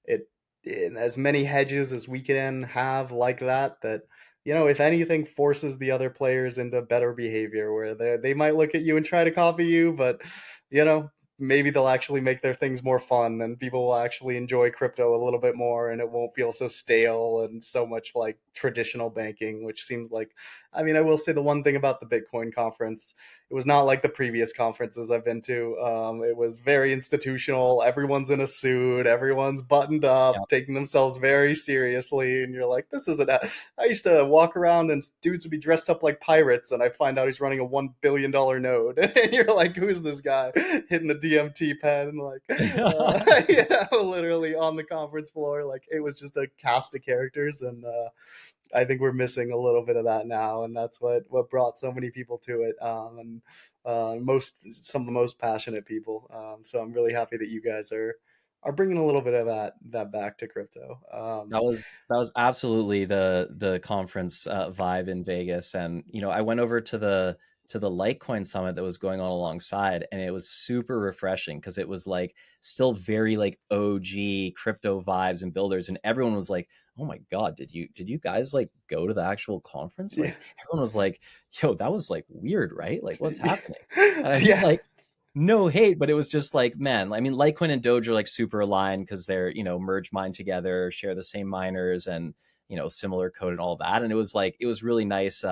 [SPEAKER 1] it in as many hedges as we can have like that if anything, forces the other players into better behavior where they might look at you and try to copy you, but you know, maybe they'll actually make their things more fun and people will actually enjoy crypto a little bit more and it won't feel so stale and so much like traditional banking, which seems like, I mean, I will say the one thing about the Bitcoin conference, it was not like the previous conferences I've been to. It was very institutional. Everyone's in a suit. Everyone's buttoned
[SPEAKER 2] Yeah.
[SPEAKER 1] up, taking themselves very seriously. And you're like, this isn't. I used to walk around and dudes would be dressed up like pirates, and I find out he's running a $1 billion node. And you're like, who's this guy hitting the DMT pen, like literally on the conference floor. Like it was just a cast of characters, and I think we're missing a little bit of that now, and that's what brought so many people to it, and most some of the most passionate people. So I'm really happy that you guys are bringing a little bit of that back to crypto.
[SPEAKER 2] That was absolutely the conference vibe in Vegas, and I went over to the Litecoin summit that was going on alongside, and it was super refreshing because it was like still very like OG crypto vibes and builders, and everyone was like, "Oh my god, did you guys like go to the actual conference?"
[SPEAKER 1] Yeah,
[SPEAKER 2] Like everyone was like, "Yo, that was like weird, right? Like what's happening?" And I mean,
[SPEAKER 1] yeah,
[SPEAKER 2] like no hate, but it was just like, man, I mean, Litecoin and Doge are like super aligned because they're, merge mine together, share the same miners and, similar code and all that. And it was like, it was really nice.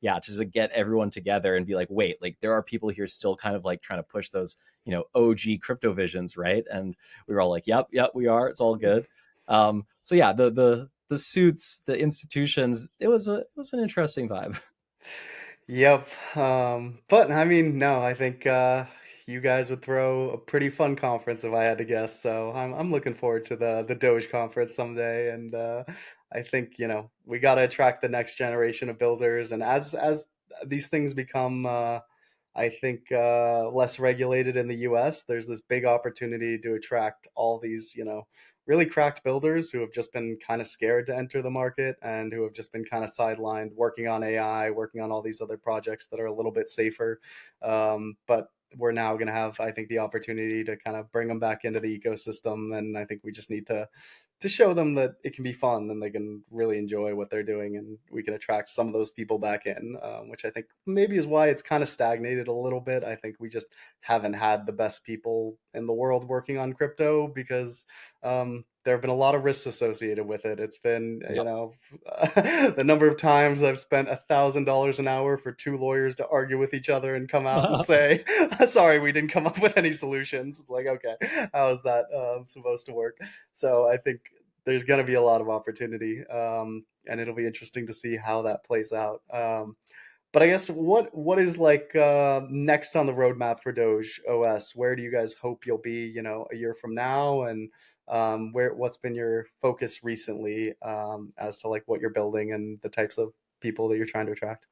[SPEAKER 2] Yeah, just to get everyone together and be like, wait, like there are people here still kind of like trying to push those, OG crypto visions. Right. And we were all like, yep, we are. It's all good. So yeah, the suits, the institutions, it was an interesting vibe.
[SPEAKER 1] yep. But I mean, no, I think you guys would throw a pretty fun conference if I had to guess. So I'm looking forward to the Doge conference someday, and I think we got to attract the next generation of builders, and as these things become I think less regulated in the US, there's this big opportunity to attract all these, really cracked builders who have just been kind of scared to enter the market and who have just been kind of sidelined working on AI, working on all these other projects that are a little bit safer. But we're now going to have, I think, the opportunity to kind of bring them back into the ecosystem. And I think we just need to show them that it can be fun and they can really enjoy what they're doing, and we can attract some of those people back in, which I think maybe is why it's kind of stagnated a little bit. I think we just haven't had the best people in the world working on crypto because there have been a lot of risks associated with it. It's been,
[SPEAKER 2] Yep.
[SPEAKER 1] the number of times I've spent $1,000 an hour for two lawyers to argue with each other and come out and say, "Sorry, we didn't come up with any solutions." It's like, okay, how is that supposed to work? So I think there's going to be a lot of opportunity, and it'll be interesting to see how that plays out. But I guess what is like next on the roadmap for Doge OS? Where do you guys hope you'll be, a year from now, and what's been your focus recently as to like what you're building and the types of people that you're trying to attract?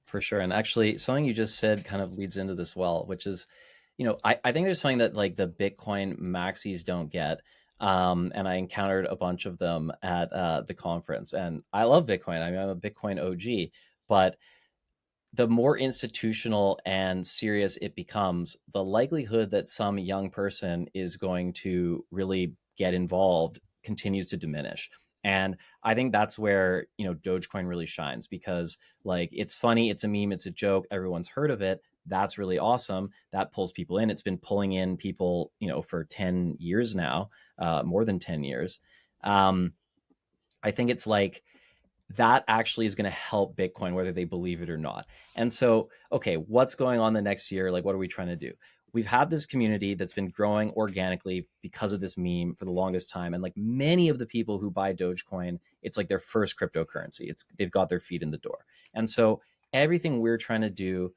[SPEAKER 2] For sure. And actually, something you just said kind of leads into this well, which is, I think there's something that like the Bitcoin maxis don't get. And I encountered a bunch of them at the conference. And I love Bitcoin. I mean, I'm a Bitcoin OG, but the more institutional and serious it becomes, the likelihood that some young person is going to really get involved continues to diminish. And I think that's where, Dogecoin really shines because like it's funny, it's a meme, it's a joke, everyone's heard of it. That's really awesome. That pulls people in. It's been pulling in people, for 10 years now, more than 10 years. Um, I think it's like that actually is going to help Bitcoin, whether they believe it or not. And so, okay, what's going on the next year? Like, what are we trying to do? We've had this community that's been growing organically because of this meme for the longest time. And like many of the people who buy Dogecoin, it's like their first cryptocurrency. They've got their feet in the door. And so everything we're trying to do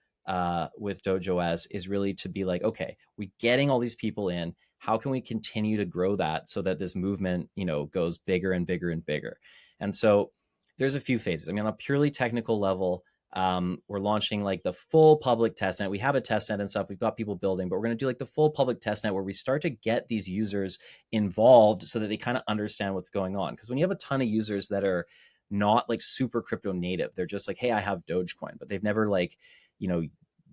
[SPEAKER 2] with DogeOS is really to be like, okay, we getting all these people in. How can we continue to grow that so that this movement, goes bigger and bigger and bigger? And so there's a few phases. I mean, on a purely technical level, we're launching like the full public testnet. We have a testnet and stuff. We've got people building, but we're going to do like the full public testnet where we start to get these users involved so that they kind of understand what's going on. Because when you have a ton of users that are not like super crypto native, they're just like, hey, I have Dogecoin, but they've never like,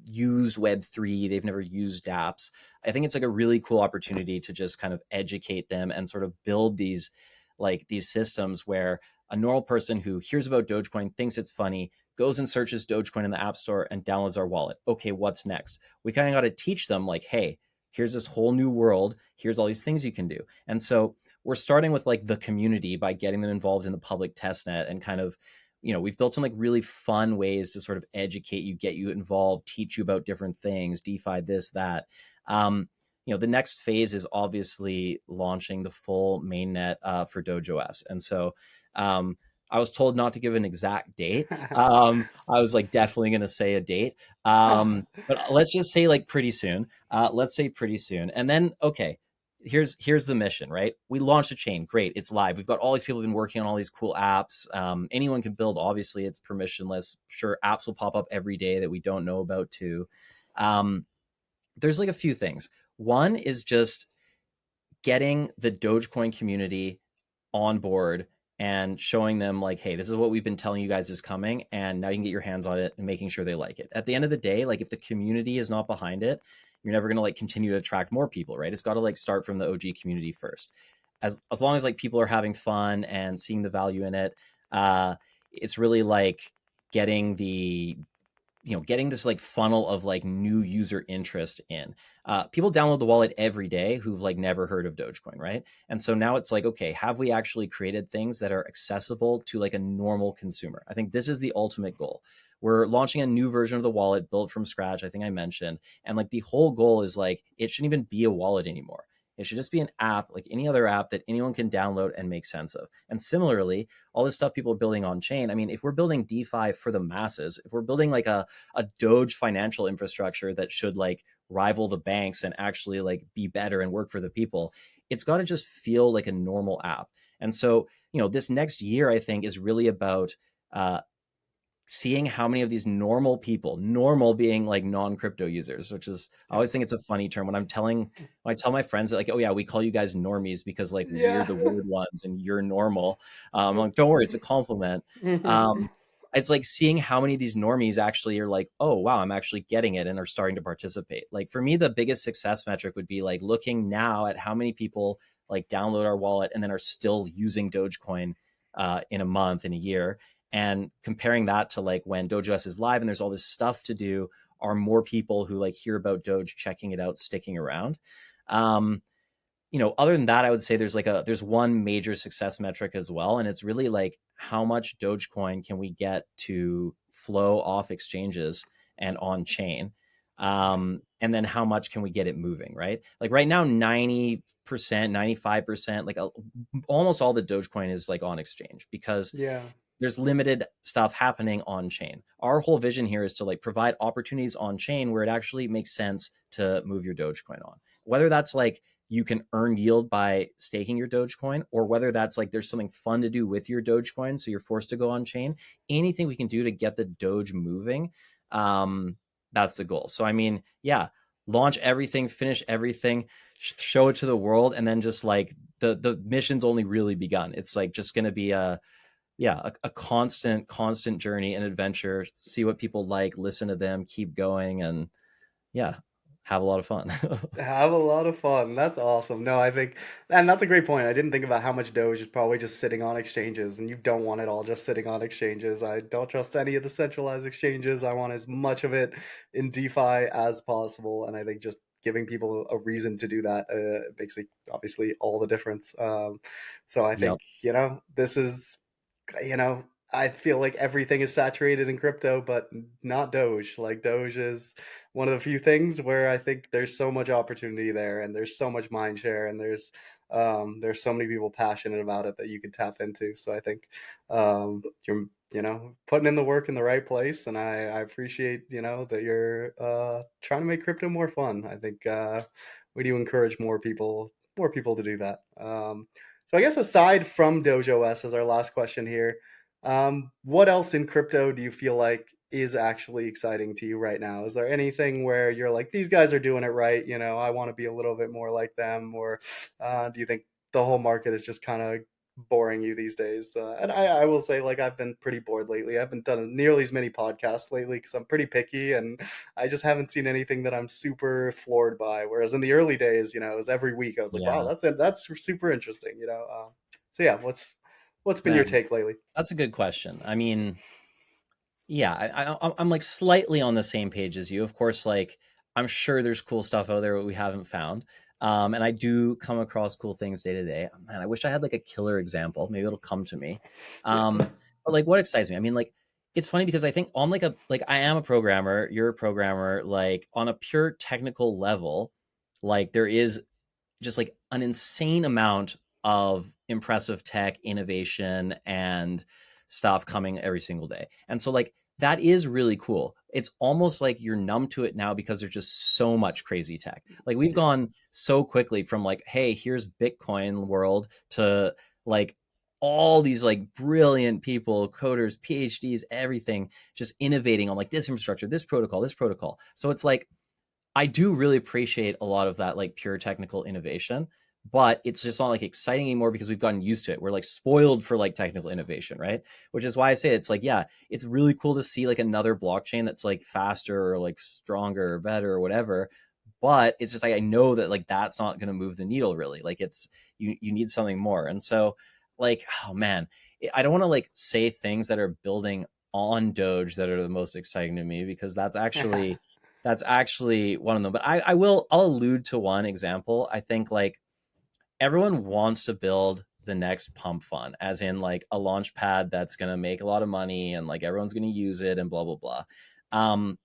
[SPEAKER 2] used Web3, they've never used apps. I think it's like a really cool opportunity to just kind of educate them and sort of build these systems where a normal person who hears about Dogecoin, thinks it's funny, goes and searches Dogecoin in the App Store and downloads our wallet. Okay, what's next? We kind of got to teach them like, hey, here's this whole new world. Here's all these things you can do. And so we're starting with like the community by getting them involved in the public testnet and kind of, we've built some like really fun ways to sort of educate you, get you involved, teach you about different things, DeFi, this, that. The next phase is obviously launching the full mainnet for DogeOS. And so I was told not to give an exact date. I was like definitely going to say a date. But let's just say like pretty soon. Let's say pretty soon. And then, okay, here's the mission, right? We launched a chain. Great. It's live. We've got all these people who've been working on all these cool apps. Anyone can build. Obviously, it's permissionless. Sure, apps will pop up every day that we don't know about too. Um, there's like a few things. One is just getting the Dogecoin community on board and showing them like, hey, this is what we've been telling you guys is coming, and now you can get your hands on it and making sure they like it. At the end of the day, like if the community is not behind it, you're never going to like continue to attract more people, right? It's got to like start from the OG community first. As long as like people are having fun and seeing the value in it, it's really like getting the getting this like funnel of like new user interest in. People download the wallet every day who've like never heard of Dogecoin, right? And so now it's like, okay, have we actually created things that are accessible to like a normal consumer? I think this is the ultimate goal. We're launching a new version of the wallet built from scratch, I think I mentioned. And like the whole goal is like, it shouldn't even be a wallet anymore. It should just be an app like any other app that anyone can download and make sense of. And similarly, all this stuff people are building on chain. I mean, if we're building DeFi for the masses, if we're building like a Doge financial infrastructure that should like rival the banks and actually like be better and work for the people, it's got to just feel like a normal app. And so, this next year, I think, is really about seeing how many of these normal people, normal being like non-crypto users, which is, I always think it's a funny term when I tell my friends that like, oh yeah, we call you guys normies because like we're
[SPEAKER 1] Yeah.
[SPEAKER 2] the weird ones and you're normal. I'm like, don't worry, it's a compliment. It's like seeing how many of these normies actually are like, oh wow, I'm actually getting it and are starting to participate. Like for me, the biggest success metric would be like looking now at how many people like download our wallet and then are still using Dogecoin in a month, in a year, and comparing that to like when DogeOS is live and there's all this stuff to do, are more people who like hear about Doge, checking it out, sticking around. Um, Other than that, I would say there's one major success metric as well, and it's really like how much Dogecoin can we get to flow off exchanges and on chain, and then how much can we get it moving, right? Like right now, 90%, 95%, like almost all the Dogecoin is like on exchange because
[SPEAKER 1] Yeah.
[SPEAKER 2] there's limited stuff happening on chain. Our whole vision here is to like provide opportunities on chain where it actually makes sense to move your Dogecoin on. Whether that's like you can earn yield by staking your Dogecoin, or whether that's like there's something fun to do with your Dogecoin, so you're forced to go on chain. Anything we can do to get the Doge moving, that's the goal. So I mean, yeah, launch everything, finish everything, show it to the world, and then just like the mission's only really begun. It's like just going to be a constant journey and adventure. See what people like, listen to them, keep going, and yeah, have a lot of fun.
[SPEAKER 1] Have a lot of fun. That's awesome. No, I think, and that's a great point. I didn't think about how much Doge is probably just sitting on exchanges, and you don't want it all just sitting on exchanges. I don't trust any of the centralized exchanges. I want as much of it in DeFi as possible, and I think just giving people a reason to do that makes obviously all the difference. So I
[SPEAKER 2] Yep.
[SPEAKER 1] think, this is, I feel like everything is saturated in crypto, but not Doge. Like Doge is one of the few things where I think there's so much opportunity there, and there's so much mind share, and there's so many people passionate about it that you could tap into. So I think you're putting in the work in the right place, and I appreciate that you're trying to make crypto more fun. I think we do encourage more people to do that. So I guess aside from DogeOS as our last question here, what else in crypto do you feel like is actually exciting to you right now? Is there anything where you're like, these guys are doing it right, I want to be a little bit more like them, or do you think the whole market is just kind of boring you these days? And I will say, like, I've been pretty bored lately. I haven't done nearly as many podcasts lately because I'm pretty picky, and I just haven't seen anything that I'm super floored by. Whereas in the early days, it was every week. I was like, wow,
[SPEAKER 2] Yeah,
[SPEAKER 1] that's super interesting. So yeah, what's been your
[SPEAKER 2] man,
[SPEAKER 1] take lately?
[SPEAKER 2] that's a good question. I mean, yeah, I'm like slightly on the same page as you. Of course, like I'm sure there's cool stuff out there that we haven't found. And I do come across cool things day to day. Man, I wish I had like a killer example. Maybe it'll come to me.
[SPEAKER 1] Yeah.
[SPEAKER 2] But like what excites me? I mean, like it's funny because I think on like I am a programmer, you're a programmer, like on a pure technical level, like there is just like an insane amount of impressive tech innovation and stuff coming every single day. And so like that is really cool. It's almost like you're numb to it now because there's just so much crazy tech. Like we've
[SPEAKER 1] Yeah.
[SPEAKER 2] gone so quickly from like, hey, here's Bitcoin world to like all these like brilliant people, coders, PhDs, everything, just innovating on like this infrastructure, this protocol, this protocol. So it's like I do really appreciate a lot of that like pure technical innovation, but it's just not like exciting anymore because we've gotten used to it. We're like spoiled for like technical innovation, right? Which is why I say it's like, yeah, it's really cool to see like another blockchain that's like faster or like stronger or better or whatever. But it's just like I know that like that's not going to move the needle really. Like it's you need something more. And so like, oh man, I don't want to like say things that are building on Doge that are the most exciting to me because that's actually one of them. But I'll allude to one example. I think like everyone wants to build the next pump fund, as in like a launch pad that's gonna make a lot of money and like everyone's gonna use it and blah blah blah. Um,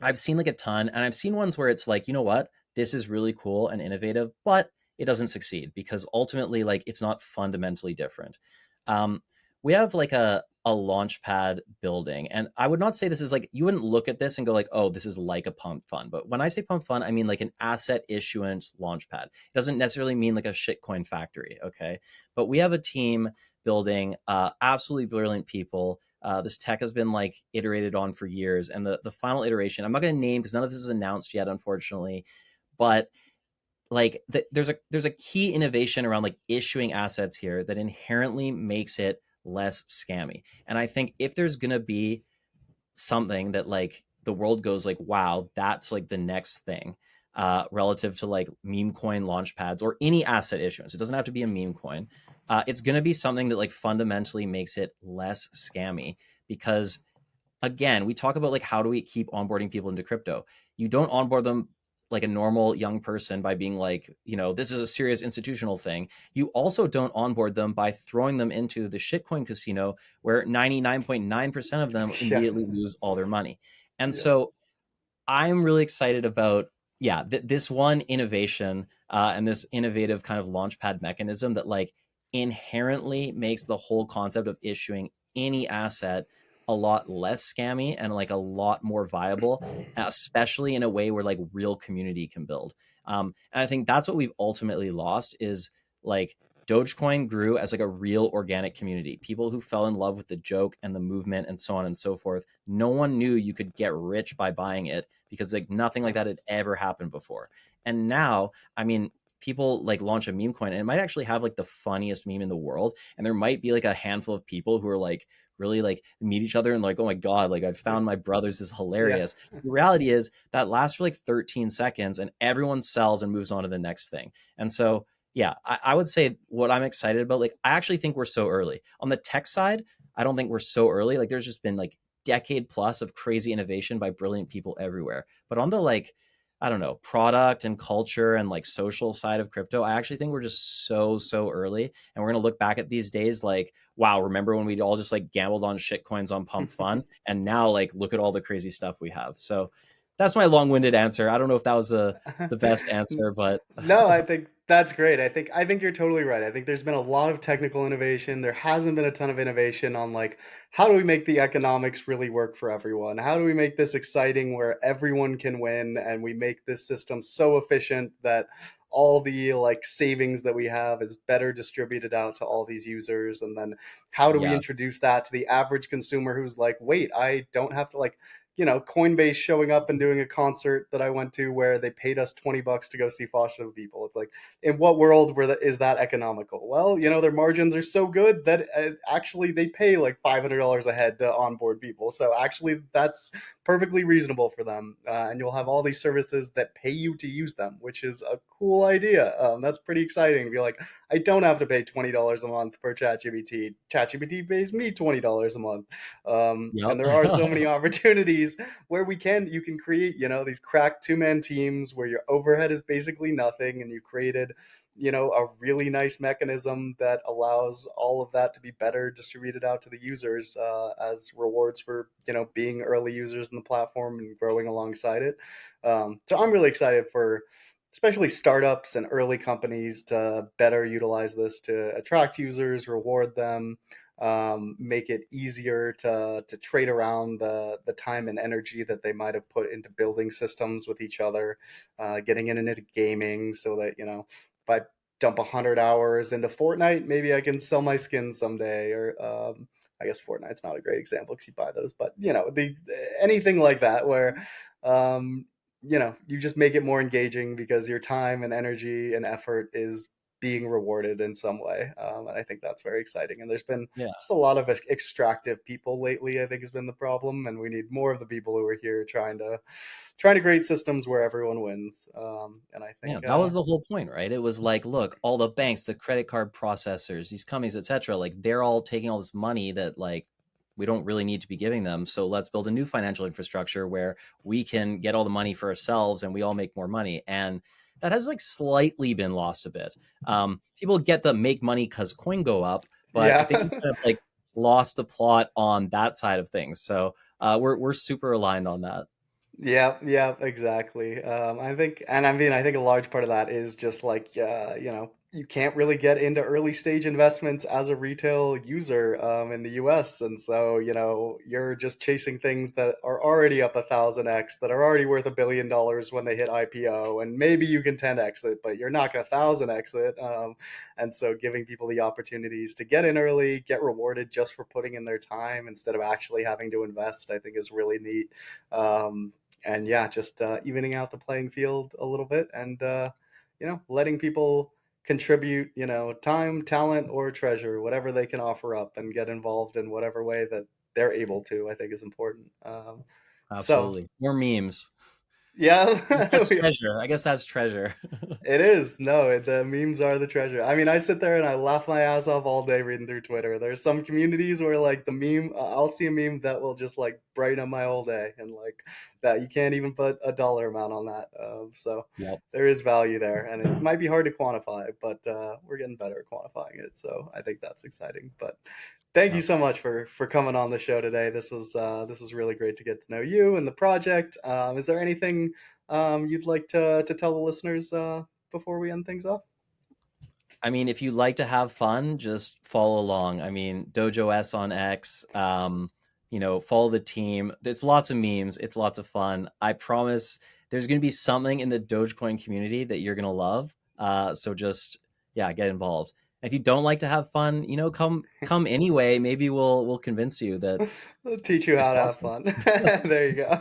[SPEAKER 2] I've seen like a ton, and I've seen ones where it's like, you know what, this is really cool and innovative, but it doesn't succeed because ultimately, like, it's not fundamentally different. Um, we have like a launch pad building, and I would not say this is like you wouldn't look at this and go like, oh, this is like a pump fund. But when I say pump fund, I mean like an asset issuance launch pad. It doesn't necessarily mean like a shitcoin factory, okay? But we have a team building absolutely brilliant people. This tech has been like iterated on for years, and the final iteration, I'm not going to name because none of this is announced yet, unfortunately. But like there's a key innovation around like issuing assets here that inherently makes it less scammy. And I think if there's going to be something that like the world goes like, wow, that's like the next thing relative to like meme coin launch pads or any asset issuance. It doesn't have to be a meme coin. It's going to be something that like fundamentally makes it less scammy because again, we talk about like how do we keep onboarding people into crypto. You don't onboard them like a normal young person by being like, you know, this is a serious institutional thing. You also don't onboard them by throwing them into the shitcoin casino where 99.9% of them
[SPEAKER 1] Yeah.
[SPEAKER 2] immediately lose all their money. And
[SPEAKER 1] Yeah.
[SPEAKER 2] so I'm really excited about this one innovation and this innovative kind of launchpad mechanism that like inherently makes the whole concept of issuing any asset a lot less scammy and like a lot more viable, especially in a way where like real community can build. And I think that's what we've ultimately lost is like Dogecoin grew as like a real organic community, people who fell in love with the joke and the movement and so on and so forth. No one knew you could get rich by buying it because like nothing like that had ever happened before. And now, I mean, people like launch a meme coin and it might actually have like the funniest meme in the world. And there might be like a handful of people who are like really like meet each other and like, oh my God, like I found my brothers, this is
[SPEAKER 1] Yeah.
[SPEAKER 2] hilarious. The reality is that lasts for like 13 seconds and everyone sells and moves on to the next thing. And so yeah, I would say what I'm excited about, like I actually think we're so early. On the tech side, I don't think we're so early. Like there's just been like decade plus of crazy innovation by brilliant people everywhere. But on the like, I don't know, product and culture and like social side of crypto, I actually think we're just so early. And we're gonna look back at these days like, wow, remember when we all just like gambled on shit coins on Pump Fun? And now like look at all the crazy stuff we have. So that's my long-winded answer. I don't know if that was the best answer, but
[SPEAKER 1] No, I think that's great. I think you're totally right. I think there's been a lot of technical innovation. There hasn't been a ton of innovation on like how do we make the economics really work for everyone? How do we make this exciting where everyone can win and we make this system so efficient that all the like savings that we have is better distributed out to all these users, and then how do we
[SPEAKER 2] yes.
[SPEAKER 1] introduce that to the average consumer who's like, wait, I don't have to like, Coinbase showing up and doing a concert that I went to where they paid us $20 to go see Foster the People. It's like, in what world is that economical? Well, their margins are so good that actually they pay like $500 a head to onboard people. So actually, that's perfectly reasonable for them. And you'll have all these services that pay you to use them, which is a cool idea. That's pretty exciting to be like, I don't have to pay $20 a month for ChatGPT. ChatGPT pays me $20 a month. And
[SPEAKER 2] Yep.
[SPEAKER 1] there are so many opportunities where you can create, these crack two-man teams where your overhead is basically nothing, and you created, a really nice mechanism that allows all of that to be better distributed out to the users as rewards for, being early users in the platform and growing alongside it. So I'm really excited for especially startups and early companies to better utilize this to attract users, reward them, make it easier to trade around the time and energy that they might have put into building systems with each other, getting it into gaming so that, if I dump 100 hours into Fortnite, maybe I can sell my skins someday. Or I guess Fortnite's not a great example because you buy those, but the anything like that where um, you just make it more engaging because your time and energy and effort is being rewarded in some way. And I think that's very exciting. And there's been
[SPEAKER 2] Yeah.
[SPEAKER 1] just a lot of extractive people lately, I think, has been the problem. And we need more of the people who are here trying to create systems where everyone wins. And I
[SPEAKER 2] Yeah,
[SPEAKER 1] think,
[SPEAKER 2] that was the whole point, right? It was like, look, all the banks, the credit card processors, these companies, etc., like they're all taking all this money that like we don't really need to be giving them. So let's build a new financial infrastructure where we can get all the money for ourselves and we all make more money. And that has like slightly been lost a bit. People get the make money because coin go up, but I think
[SPEAKER 1] yeah.
[SPEAKER 2] we kind of like lost the plot on that side of things. So we're super aligned on that.
[SPEAKER 1] Yeah, yeah, exactly. I think, and I mean, I think a large part of that is just like, you can't really get into early stage investments as a retail user in the US. And so, you're just chasing things that are already up 1,000x, that are already worth $1 billion when they hit IPO. And maybe you can 10x it, but you're not going to 1,000x it. And so giving people the opportunities to get in early, get rewarded just for putting in their time instead of actually having to invest, I think is really neat. And yeah, just evening out the playing field a little bit, and letting people contribute, time, talent, or treasure, whatever they can offer up, and get involved in whatever way that they're able to, I think is important. So
[SPEAKER 2] Absolutely. More memes. I guess
[SPEAKER 1] yeah.
[SPEAKER 2] that's treasure. I guess that's treasure.
[SPEAKER 1] It is. No, the memes are the treasure. I mean, I sit there and I laugh my ass off all day reading through Twitter. There's some communities where like the meme, I'll see a meme that will just like brighten up my whole day, and like that you can't even put a dollar amount on that. So
[SPEAKER 2] Yep.
[SPEAKER 1] there is value there, and it might be hard to quantify, but we're getting better at quantifying it. So I think that's exciting. But thank you so
[SPEAKER 2] Absolutely.
[SPEAKER 1] much for coming on the show today. This was really great to get to know you and the project. Is there anything you'd like to tell the listeners before we end things off?
[SPEAKER 2] I mean, if you like to have fun, just follow along. I mean, DogeOS on X, follow the team. It's lots of memes. It's lots of fun. I promise there's going to be something in the Dogecoin community that you're going to love. So just, yeah, get involved. If you don't like to have fun, come anyway. Maybe we'll convince you that
[SPEAKER 1] I'll teach you
[SPEAKER 2] it's
[SPEAKER 1] how to have
[SPEAKER 2] awesome.
[SPEAKER 1] fun. There you go.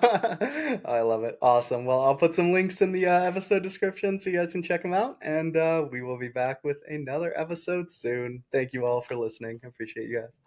[SPEAKER 1] I love it. Awesome. Well, I'll put some links in the episode description so you guys can check them out. And we will be back with another episode soon. Thank you all for listening. I appreciate you guys.